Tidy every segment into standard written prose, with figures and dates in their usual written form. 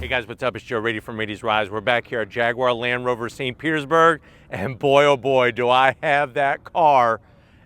guys, what's up? It's Joe Rady from Rady's Rise. We're back here at Jaguar Land Rover St. Petersburg, and boy, oh boy, do I have that car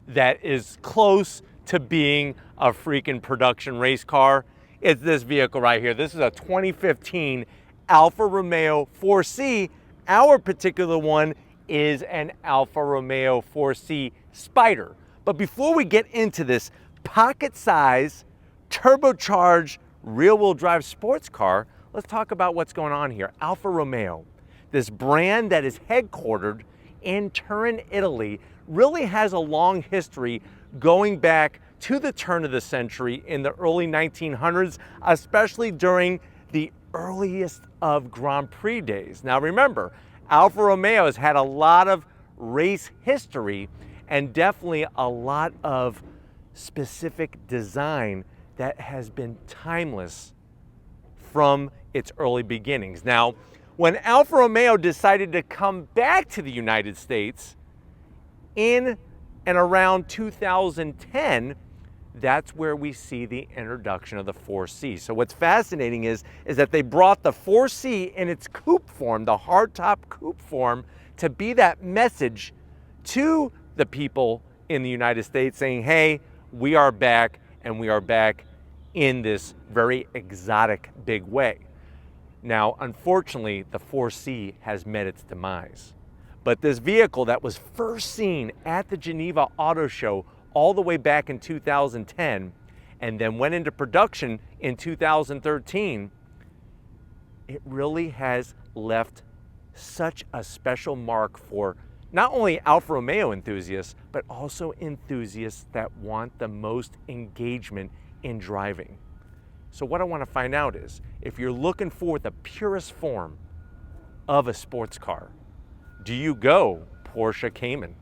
that is close to being a freaking production race car. It's this vehicle right here. This is a 2015 Alfa Romeo 4C. Our particular one is an Alfa Romeo 4C Spider. But before we get into this pocket-size, turbocharged, rear-wheel drive sports car, let's talk about what's going on here. Alfa Romeo, this brand that is headquartered in Turin, Italy, really has a long history going back to the turn of the century in the early 1900s, especially during the earliest of Grand Prix days. Now remember, Alfa Romeo has had a lot of race history and definitely a lot of specific design that has been timeless from its early beginnings. Now, when Alfa Romeo decided to come back to the United States in and around 2010, that's where we see the introduction of the 4C. So what's fascinating is that they brought the 4C in its coupe form, the hardtop coupe form, to be that message to the people in the United States saying, hey, we are back, and we are back in this very exotic big way. Now, unfortunately, the 4C has met its demise. But this vehicle that was first seen at the Geneva Auto Show all the way back in 2010 and then went into production in 2013, it really has left such a special mark for not only Alfa Romeo enthusiasts, but also enthusiasts that want the most engagement in driving. So what I want to find out is, if you're looking for the purest form of a sports car, do you go Porsche Cayman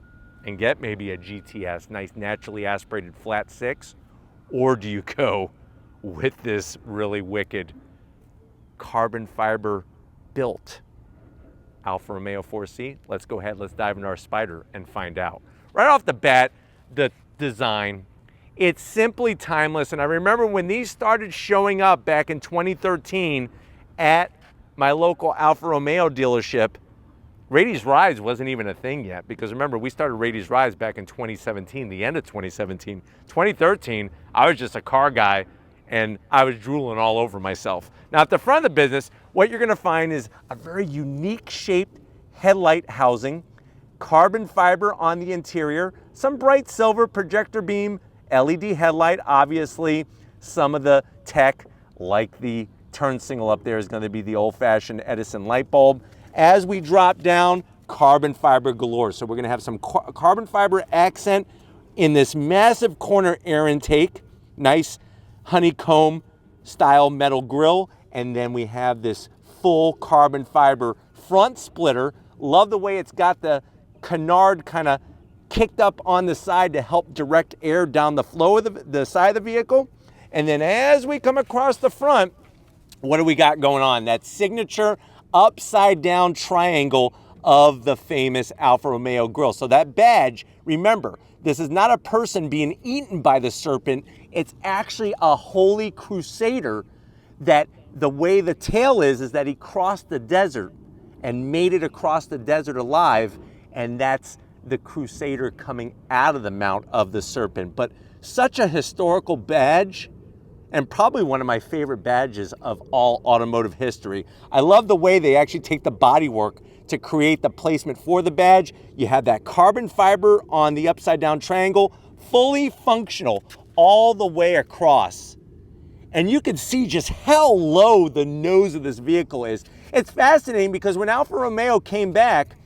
and get maybe a GTS, nice naturally aspirated flat six, or do you go with this really wicked carbon fiber built Alfa Romeo 4C? Let's go ahead, let's dive into our Spider and find out. Right off the bat, the design, it's simply timeless. And I remember when these started showing up back in 2013 at my local Alfa Romeo dealership, Rady's Rise wasn't even a thing yet, because remember, we started Rady's Rise back in 2017, the end of 2017. 2013, I was just a car guy and I was drooling all over myself. Now at the front of the business, what you're gonna find is a very unique shaped headlight housing, carbon fiber on the interior, some bright silver projector beam, LED headlight, obviously some of the tech like the turn signal up there is going to be the old-fashioned Edison light bulb. As we drop down, carbon fiber galore. So we're going to have some carbon fiber accent in this massive corner air intake, nice honeycomb style metal grille, and then we have this full carbon fiber front splitter. Love the way it's got the canard kind of kicked up on the side to help direct air down the flow of the side of the vehicle. And then as we come across the front, what do we got going on? That signature upside down triangle of the famous Alfa Romeo grille. So that badge, remember, this is not a person being eaten by the serpent. It's actually a holy crusader that the way the tail is that he crossed the desert and made it across the desert alive, and that's the crusader coming out of the mount of the serpent. But such a historical badge, and probably one of my favorite badges of all automotive history. I love the way they actually take the bodywork to create the placement for the badge. You have that carbon fiber on the upside down triangle, fully functional all the way across. And you can see just how low the nose of this vehicle is. It's fascinating because when Alfa Romeo came back,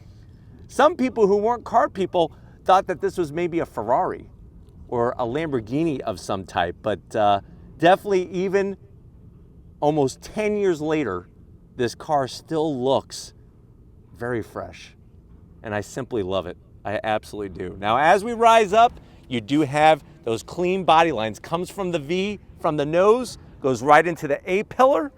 some people who weren't car people thought that this was maybe a Ferrari or a Lamborghini of some type, but definitely even almost 10 years later, this car still looks very fresh, and I simply love it. I absolutely do. Now, as we rise up, you do have those clean body lines. Comes from the V, from the nose, goes right into the A-pillar.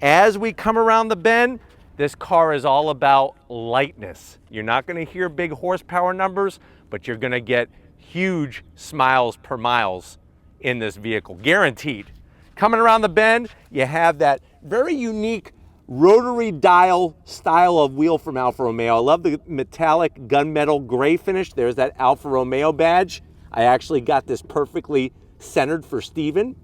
As we come around the bend, this car is all about lightness. You're not gonna hear big horsepower numbers, but you're gonna get huge smiles per miles in this vehicle, guaranteed. Coming around the bend, you have that very unique rotary dial style of wheel from Alfa Romeo. I love the metallic gunmetal gray finish. There's that Alfa Romeo badge. I actually got this perfectly centered for Steven.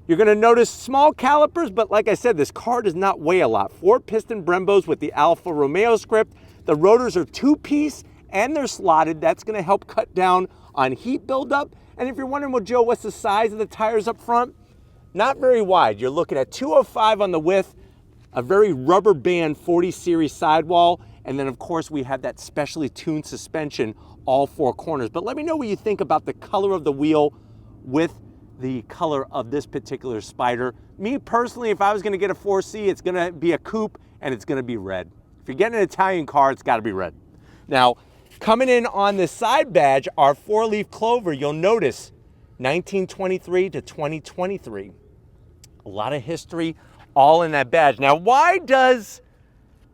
You're gonna notice small calipers, but like I said, this car does not weigh a lot. 4-piston Brembos with the Alfa Romeo script. The rotors are 2-piece and they're slotted. That's gonna help cut down on heat buildup. And if you're wondering, well, Joe, what's the size of the tires up front? Not very wide. You're looking at 205 on the width, a very rubber band 40 series sidewall, and then of course we have that specially tuned suspension all 4 corners. But let me know what you think about the color of the wheel with the color of this particular Spider. Me personally, if I was gonna get a 4C, it's gonna be a coupe and it's gonna be red. If you're getting an Italian car, it's gotta be red. Now, coming in on the side badge, our 4-leaf clover, you'll notice 1923 to 2023. A lot of history all in that badge. Now, why does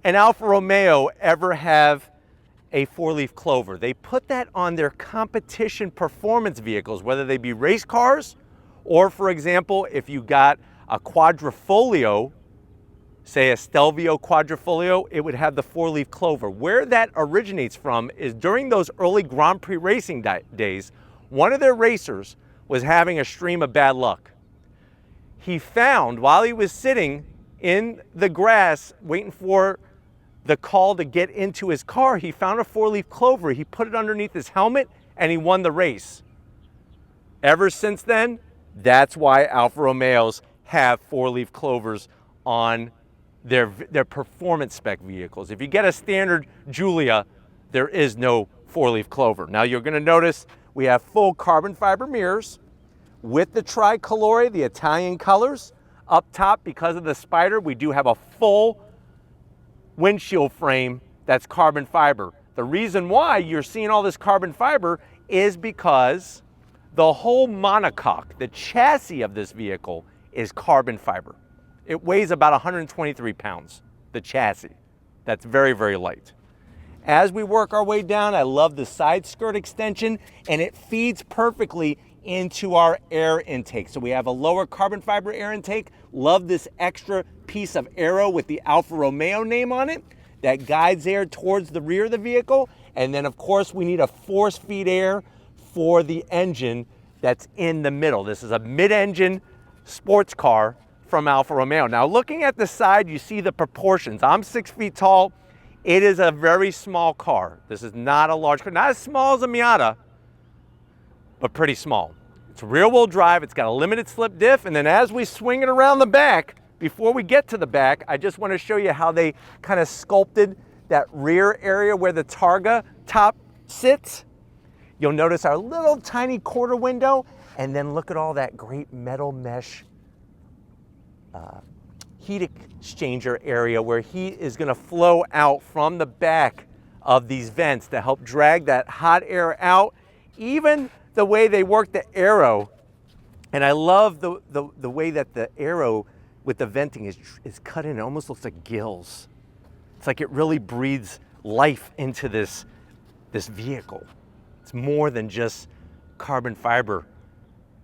an Alfa Romeo ever have a 4-leaf clover? They put that on their competition performance vehicles, whether they be race cars or, for example, if you got a quadrifolio, say a Stelvio quadrifolio, it would have the 4-leaf clover. Where that originates from is during those early Grand Prix racing days, one of their racers was having a stream of bad luck. He found, while he was sitting in the grass waiting for the call to get into his car, he found a 4-leaf clover. He put it underneath his helmet and he won the race. Ever since then, that's why Alfa Romeos have 4-leaf clovers on their performance spec vehicles. If you get a standard Giulia, there is no 4-leaf clover. Now you're gonna notice we have full carbon fiber mirrors with the tricolore, the Italian colors. Up top, because of the Spider, we do have a full windshield frame that's carbon fiber. The reason why you're seeing all this carbon fiber is because the whole monocoque, the chassis of this vehicle, is carbon fiber. It weighs about 123 pounds, the chassis. That's very, very light. As we work our way down, I love the side skirt extension, and it feeds perfectly into our air intake. So we have a lower carbon fiber air intake. Love this extra piece of aero with the Alfa Romeo name on it that guides air towards the rear of the vehicle. And then of course we need a force feed air for the engine that's in the middle. This is a mid-engine sports car from Alfa Romeo. Now looking at the side, you see the proportions. I'm 6 feet tall. It is a very small car. This is not a large car, not as small as a Miata, but pretty small. It's rear-wheel drive, it's got a limited slip diff, and then as we swing it around the back, before we get to the back, I just want to show you how they kind of sculpted that rear area where the Targa top sits. You'll notice our little tiny quarter window, and then look at all that great metal mesh heat exchanger area where heat is going to flow out from the back of these vents to help drag that hot air out. Even the way they work the aero, and I love the way that the aero with the venting is cut in. It almost looks like gills. It's like it really breathes life into this vehicle. It's more than just carbon fiber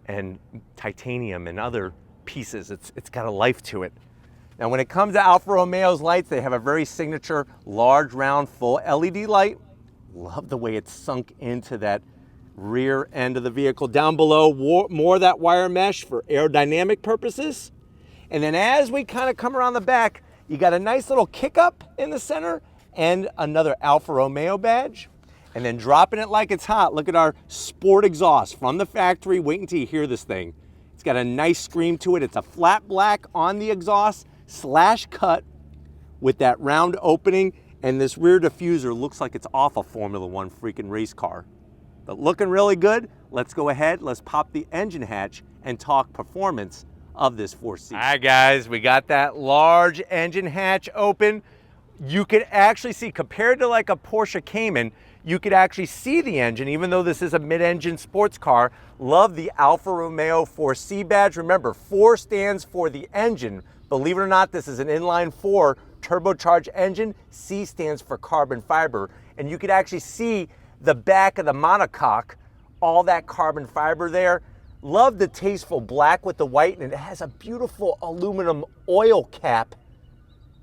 and titanium and other pieces. It's got a life to it. Now when it comes to Alfa Romeo's lights, they have a very signature large round full LED light. Love the way it's sunk into that rear end of the vehicle. Down below, more of that wire mesh for aerodynamic purposes. And then as we kind of come around the back, you got a nice little kick up in the center and another Alfa Romeo badge. And then dropping it like it's hot, look at our sport exhaust from the factory. Wait until you hear this thing. It's got a nice scream to it. It's a flat black on the exhaust slash cut with that round opening, and this rear diffuser looks like it's off a Formula One freaking race car. But looking really good. Let's go ahead, let's pop the engine hatch and talk performance of this 4C. All right guys, we got that large engine hatch open. You could actually see, compared to like a Porsche Cayman, you could actually see the engine, even though this is a mid-engine sports car. Love the Alfa Romeo 4C badge. Remember, 4 stands for the engine. Believe it or not, this is an inline 4 turbocharged engine. C stands for carbon fiber. And you could actually see the back of the monocoque, all that carbon fiber there. Love the tasteful black with the white, and it has a beautiful aluminum oil cap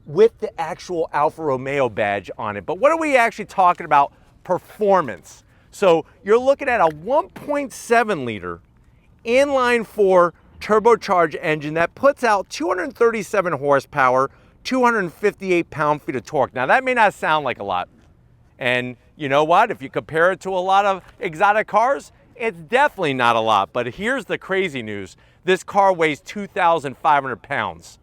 with the actual Alfa Romeo badge on it. But what are we actually talking about? Performance. So you're looking at a 1.7 liter inline four turbocharged engine that puts out 237 horsepower, 258 pound-feet of torque. Now that may not sound like a lot. And you know what? If you compare it to a lot of exotic cars, it's definitely not a lot. But here's the crazy news. This car weighs 2,500 pounds.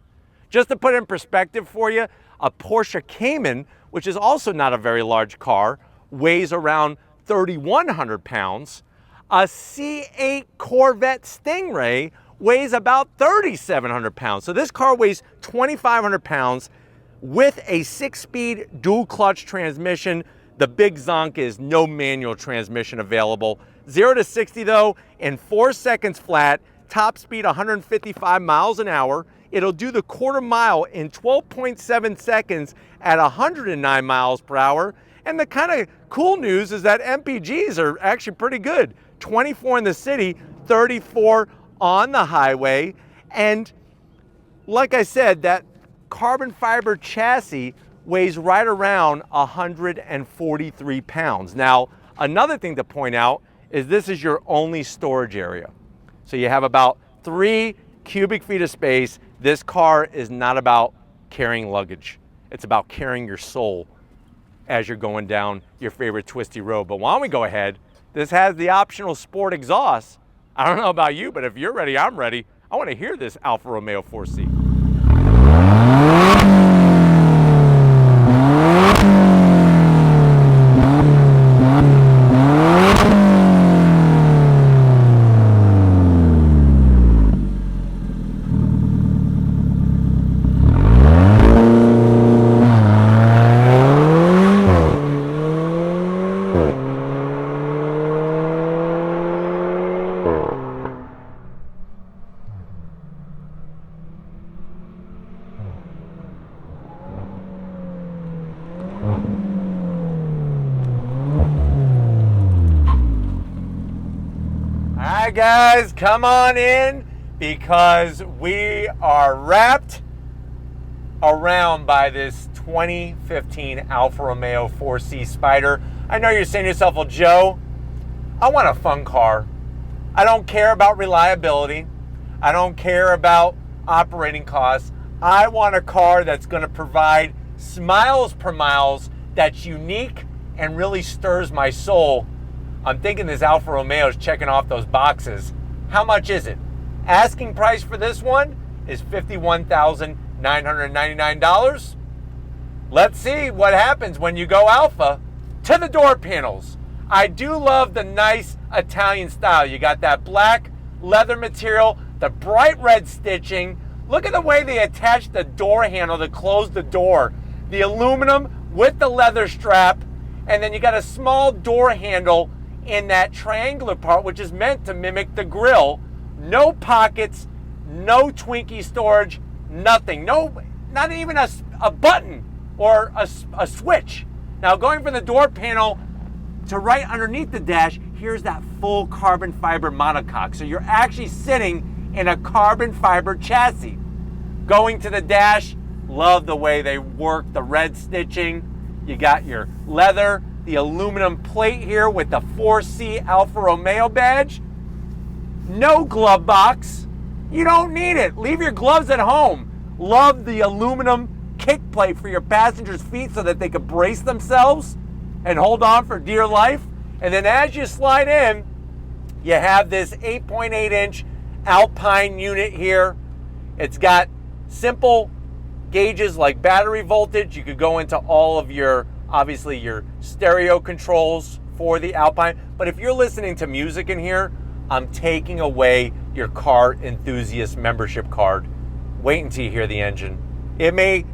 Just to put it in perspective for you, a Porsche Cayman, which is also not a very large car, weighs around 3,100 pounds. A C8 Corvette Stingray weighs about 3,700 pounds. So this car weighs 2,500 pounds with a 6-speed dual clutch transmission. The big zonk is no manual transmission available. 0 to 60 though in 4 seconds flat, top speed 155 miles an hour. It'll do the quarter mile in 12.7 seconds at 109 miles per hour. And the kind of cool news is that MPGs are actually pretty good. 24 in the city, 34 on the highway. And like I said, that carbon fiber chassis weighs right around 143 pounds. Now, another thing to point out is this is your only storage area. So you have about 3 cubic feet of space. This car is not about carrying luggage. It's about carrying your soul as you're going down your favorite twisty road. But why don't we go ahead? This has the optional sport exhaust. I don't know about you, but if you're ready, I'm ready. I want to hear this Alfa Romeo 4C. All right, guys, come on in because we are wrapped around by this 2015 Alfa Romeo 4C Spider. I know you're saying to yourself, well, Joe, I want a fun car. I don't care about reliability. I don't care about operating costs. I want a car that's going to provide smiles per miles that's unique and really stirs my soul. I'm thinking this Alfa Romeo is checking off those boxes. How much is it? Asking price for this one is $51,999. Let's see what happens when you go Alfa to the door panels. I do love the nice Italian style. You got that black leather material, the bright red stitching. Look at the way they attach the door handle to close the door. The aluminum with the leather strap, and then you got a small door handle in that triangular part, which is meant to mimic the grille. No pockets, no Twinkie storage, nothing. No, not even a button or a switch. Now going from the door panel to right underneath the dash, here's that full carbon fiber monocoque. So you're actually sitting in a carbon fiber chassis. Going to the dash, love the way they work the red stitching. You got your leather, the aluminum plate here with the 4C Alfa Romeo badge. No glove box. You don't need it. Leave your gloves at home. Love the aluminum kick plate for your passengers' feet so that they can brace themselves and hold on for dear life. And then as you slide in, you have this 8.8-inch Alpine unit here. It's got simple gauges like battery voltage. You could go into all of your, obviously your stereo controls for the Alpine. But if you're listening to music in here, I'm taking away your car enthusiast membership card. Wait until you hear the engine. It may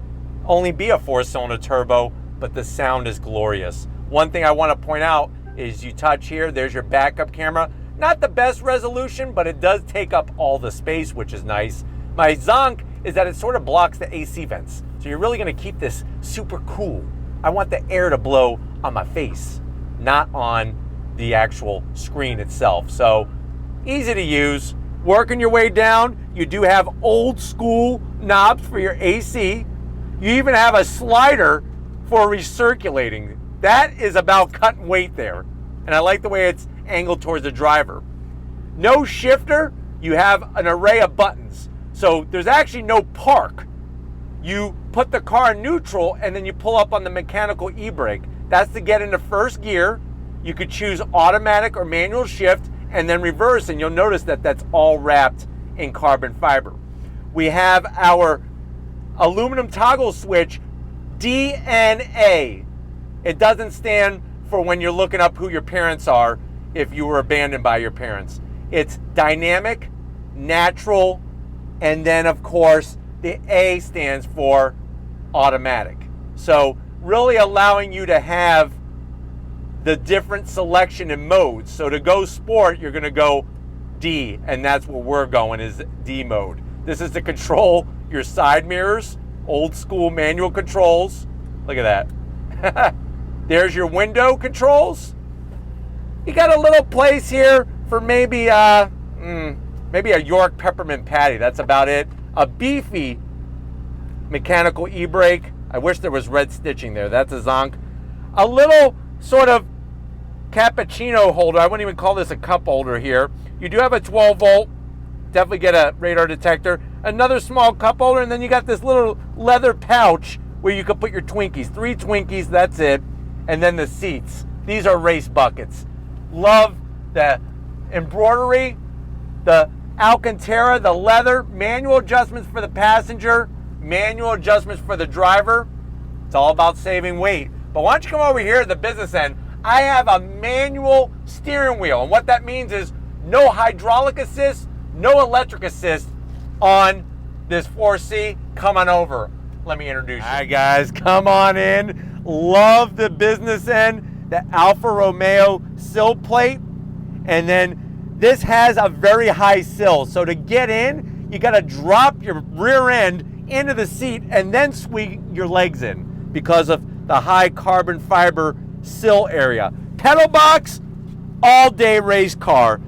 only be a 4-cylinder turbo, but the sound is glorious. One thing I want to point out is you touch here, there's your backup camera. Not the best resolution, but it does take up all the space, which is nice. My zonk is that it sort of blocks the AC vents. So you're really going to keep this super cool. I want the air to blow on my face, not on the actual screen itself. So easy to use. Working your way down, you do have old school knobs for your AC. You even have a slider for recirculating. That is about cutting weight there. And I like the way it's angled towards the driver. No shifter, you have an array of buttons. So there's actually no park. You put the car in neutral and then you pull up on the mechanical e-brake. That's to get into first gear. You could choose automatic or manual shift and then reverse, and you'll notice that that's all wrapped in carbon fiber. We have our aluminum toggle switch, DNA. It doesn't stand for when you're looking up who your parents are if you were abandoned by your parents. It's dynamic, natural, and then of course the A stands for automatic. So really allowing you to have the different selection in modes. So to go sport, you're gonna go D, and that's where we're going, is D mode. This is to control your side mirrors, old school manual controls. Look at that. There's your window controls. You got a little place here for maybe a York peppermint patty. That's about it. A beefy mechanical e-brake. I wish there was red stitching there. That's a zonk. A little sort of cappuccino holder. I wouldn't even call this a cup holder here. You do have a 12 volt. Definitely get a radar detector. Another small cup holder, and then you got this little leather pouch where you could put your Twinkies. 3 Twinkies, that's it. And then the seats. These are race buckets. Love the embroidery, the Alcantara, the leather, manual adjustments for the passenger, manual adjustments for the driver. It's all about saving weight. But why don't you come over here at the business end? I have a manual steering wheel, and what that means is no hydraulic assist, no electric assist on this 4C. Come on over. Let me introduce you. All right, guys, come on in. Love the business end, the Alfa Romeo sill plate, and then this has a very high sill. So to get in, you got to drop your rear end into the seat and then swing your legs in because of the high carbon fiber sill area. Pedal box, all day race car.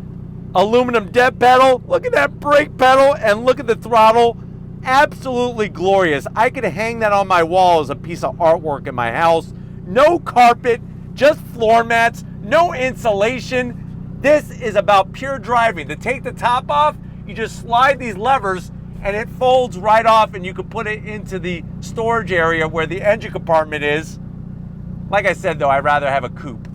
Aluminum dead pedal, look at that brake pedal and look at the throttle. Absolutely glorious. I could hang that on my wall as a piece of artwork in my house. No carpet, just floor mats, no insulation. This is about pure driving. To take the top off, you just slide these levers and it folds right off, and you can put it into the storage area where the engine compartment is. Like I said though, I'd rather have a coupe.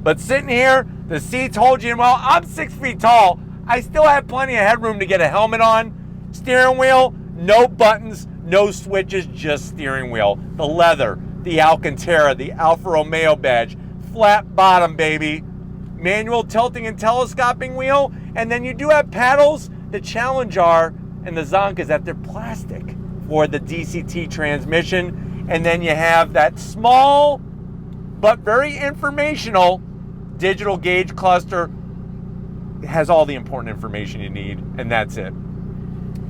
But sitting here, the seats hold you in well. I'm 6 feet tall. I still have plenty of headroom to get a helmet on. Steering wheel, no buttons, no switches, just steering wheel. The leather, the Alcantara, the Alfa Romeo badge, flat bottom, baby. Manual tilting and telescoping wheel, and then you do have paddles. The challenge are, and the zonk is that they're plastic for the DCT transmission, and then you have that small but very informational digital gauge cluster. It has all the important information you need, and that's it.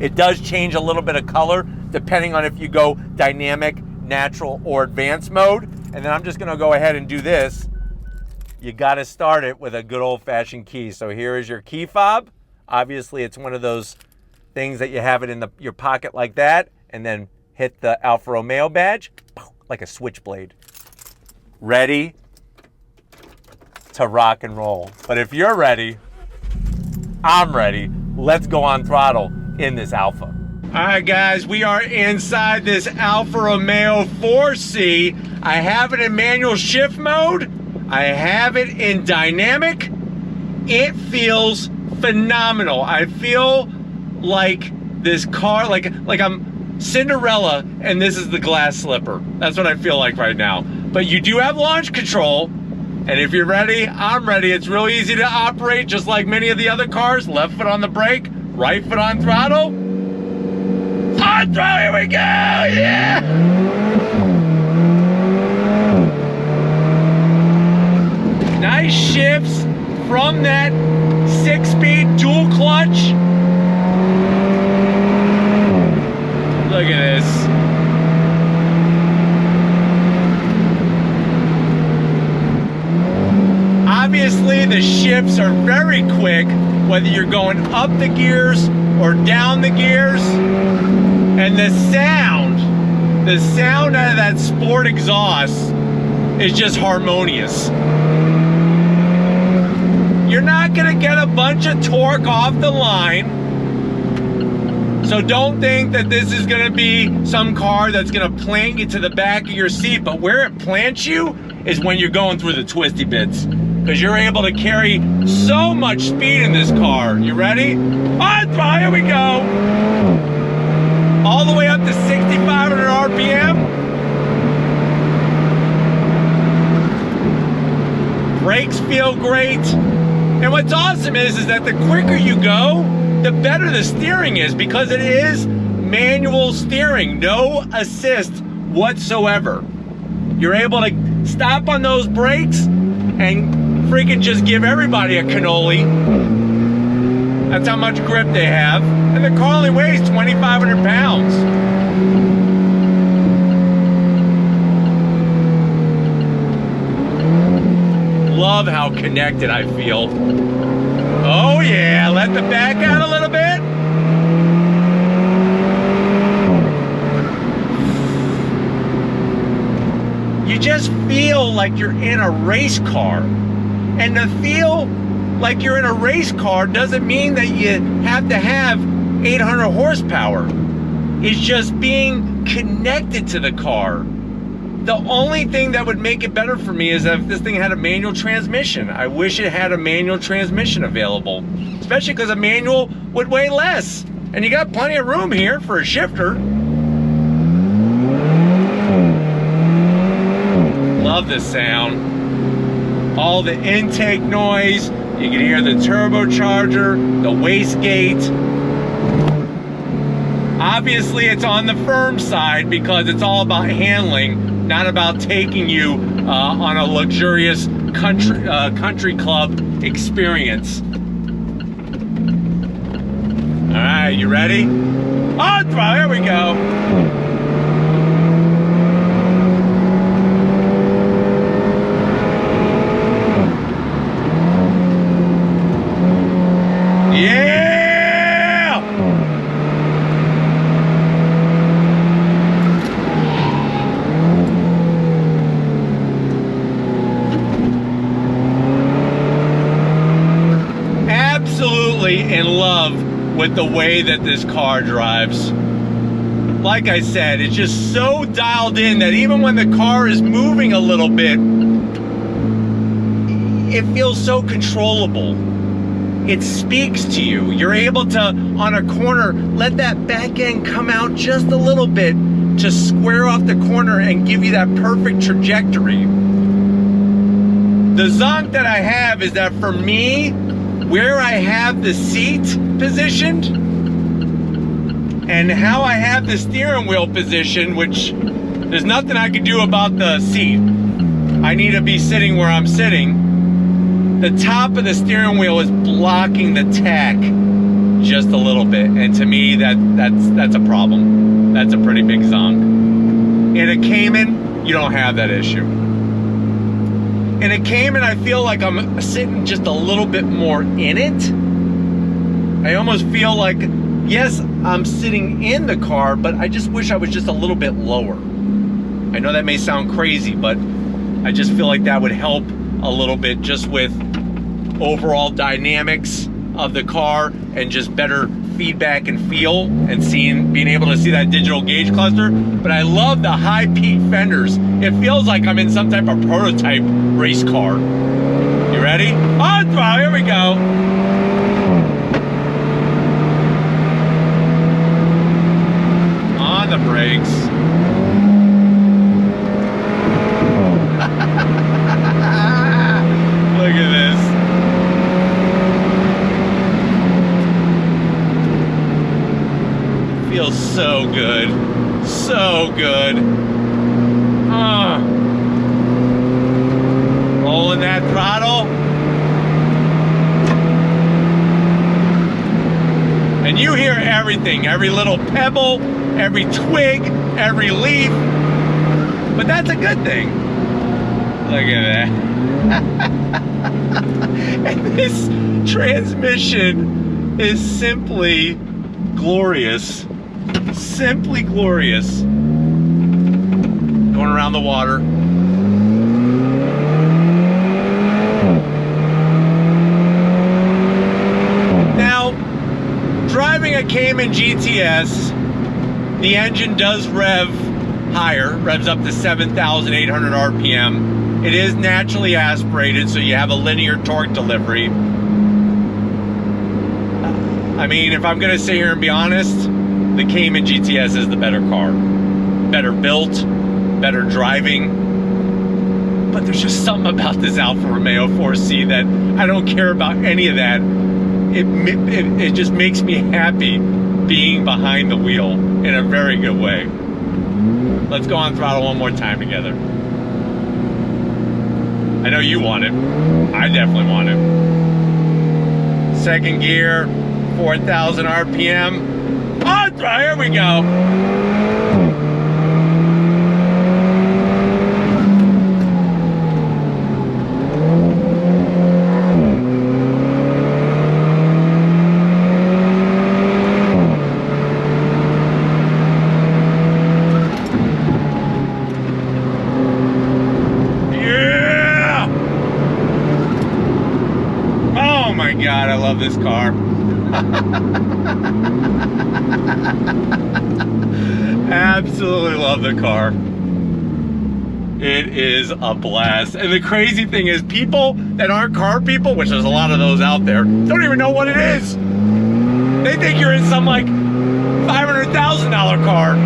It does change a little bit of color depending on if you go dynamic, natural, or advanced mode. And then I'm just gonna go ahead and do this. You gotta start it with a good old-fashioned key. So here is your key fob. Obviously, it's one of those things that you have it in your pocket like that, and then hit the Alfa Romeo badge, like a switchblade. Ready to rock and roll. But if you're ready, I'm ready. Let's go on throttle in this Alfa. All right, guys, we are inside this Alfa Romeo 4C. I have it in manual shift mode. I have it in dynamic. It feels phenomenal. I feel like this car, like I'm Cinderella and this is the glass slipper. That's what I feel like right now. But you do have launch control. And if you're ready, I'm ready. It's real easy to operate, just like many of the other cars. Left foot on the brake, right foot on throttle. On throttle, here we go, yeah! Nice shifts from that 6-speed dual clutch. Look at this. Obviously, the shifts are very quick, whether you're going up the gears or down the gears. And the sound the sound out of that sport exhaust is just harmonious. You're not gonna get a bunch of torque off the line. So don't think that this is gonna be some car that's gonna plant you to the back of your seat, but where it plants you is when you're going through the twisty bits, because you're able to carry so much speed in this car. You ready? On, here we go. All the way up to 6,500 RPM. Brakes feel great. And what's awesome is that the quicker you go, the better the steering is, because it is manual steering, no assist whatsoever. You're able to stop on those brakes and freaking just give everybody a cannoli. That's how much grip they have. And the car only weighs 2,500 pounds. Love how connected I feel. Oh yeah, let the back out a little bit. You just feel like you're in a race car. And to feel like you're in a race car doesn't mean that you have to have 800 horsepower. It's just being connected to the car. The only thing that would make it better for me is if this thing had a manual transmission. I wish it had a manual transmission available, especially because a manual would weigh less. And you got plenty of room here for a shifter. Love this sound. All the intake noise. You can hear the turbocharger, the wastegate. Obviously, it's on the firm side because it's all about handling, not about taking you on a luxurious country club experience. All right, you ready? On throttle, here we go. In love with the way that this car drives. Like I said, it's just so dialed in that even when the car is moving a little bit, it feels so controllable. It speaks to you. You're able to, on a corner, let that back end come out just a little bit to square off the corner and give you that perfect trajectory. The zonk that I have is that for me, where I have the seat positioned and how I have the steering wheel positioned, which there's nothing I can do about the seat. I need to be sitting where I'm sitting. The top of the steering wheel is blocking the tack just a little bit. And to me, that's a problem. That's a pretty big zonk. In a Cayman, you don't have that issue. In a Cayman, I feel like I'm sitting just a little bit more in it. I almost feel like, yes, I'm sitting in the car, but I just wish I was just a little bit lower. I know that may sound crazy, but I just feel like that would help a little bit just with overall dynamics of the car and just better feedback and feel and being able to see that digital gauge cluster. But I love the high peak fenders. It feels like I'm in some type of prototype race car. You ready? On throttle, here we go. On the brakes. Look at this. Feels so good. So good. Rolling that throttle. And you hear everything, every little pebble, every twig, every leaf. But that's a good thing. Look at that. And this transmission is simply glorious. Simply glorious. going around the water. Now, driving a Cayman GTS, the engine does rev higher, revs up to 7,800 RPM. It is naturally aspirated, so you have a linear torque delivery. I mean, if I'm gonna sit here and be honest, the Cayman GTS is the better car. Better built, better driving. But there's just something about this Alfa Romeo 4C that I don't care about any of that. It just makes me happy being behind the wheel in a very good way. Let's go on throttle one more time together. I know you want it. I definitely want it. Second gear, 4,000 RPM. Oh, here we go. God, I love this car. Absolutely love the car. It is a blast. And the crazy thing is, people that aren't car people, which there's a lot of those out there, don't even know what it is. They think you're in some like $500,000 car.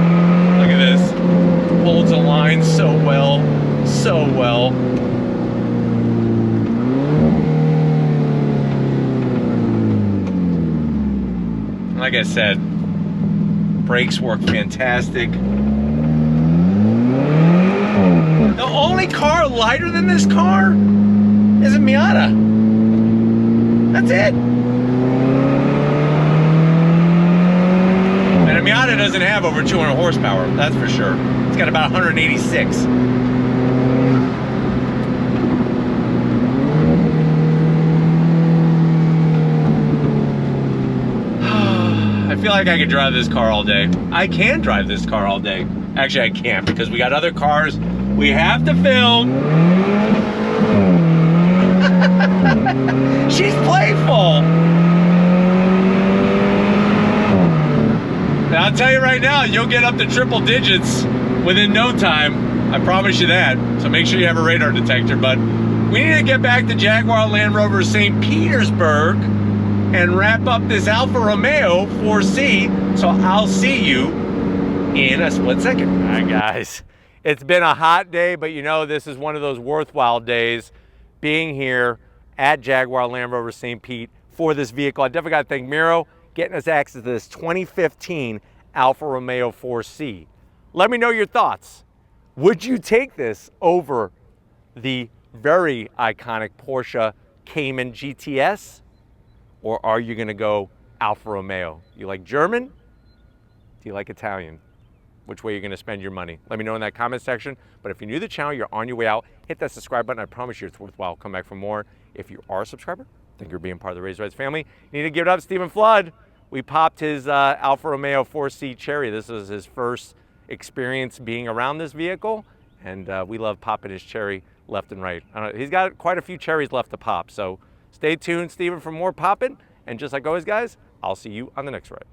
Look at this. Holds a line so well, so well. Like I said, brakes work fantastic. The only car lighter than this car is a Miata. That's it. And a Miata doesn't have over 200 horsepower, that's for sure. It's got about 186. I feel like I could drive this car all day. I can drive this car all day. Actually, I can't because we got other cars we have to film. She's playful. And I'll tell you right now, you'll get up to triple digits within no time. I promise you that. So make sure you have a radar detector. But we need to get back to Jaguar Land Rover St. Petersburg and wrap up this Alfa Romeo 4C. So I'll see you in a split second. All right, guys. It's been a hot day, but you know, this is one of those worthwhile days being here at Jaguar Land Rover St. Pete for this vehicle. I definitely got to thank Miro getting us access to this 2015 Alfa Romeo 4C. Let me know your thoughts. Would you take this over the very iconic Porsche Cayman GTS? Or are you gonna go Alfa Romeo? You like German? Do you like Italian? Which way are you gonna spend your money? Let me know in that comment section. But if you're new to the channel, you're on your way out, hit that subscribe button. I promise you it's worthwhile. Come back for more. If you are a subscriber, think you're being part of the Razor Rides family. You need to give it up, Stephen Flood. We popped his Alfa Romeo 4C Cherry. This was his first experience being around this vehicle. And we love popping his cherry left and right. He's got quite a few cherries left to pop. So stay tuned, Stephen, for more popping. And just like always, guys, I'll see you on the next ride.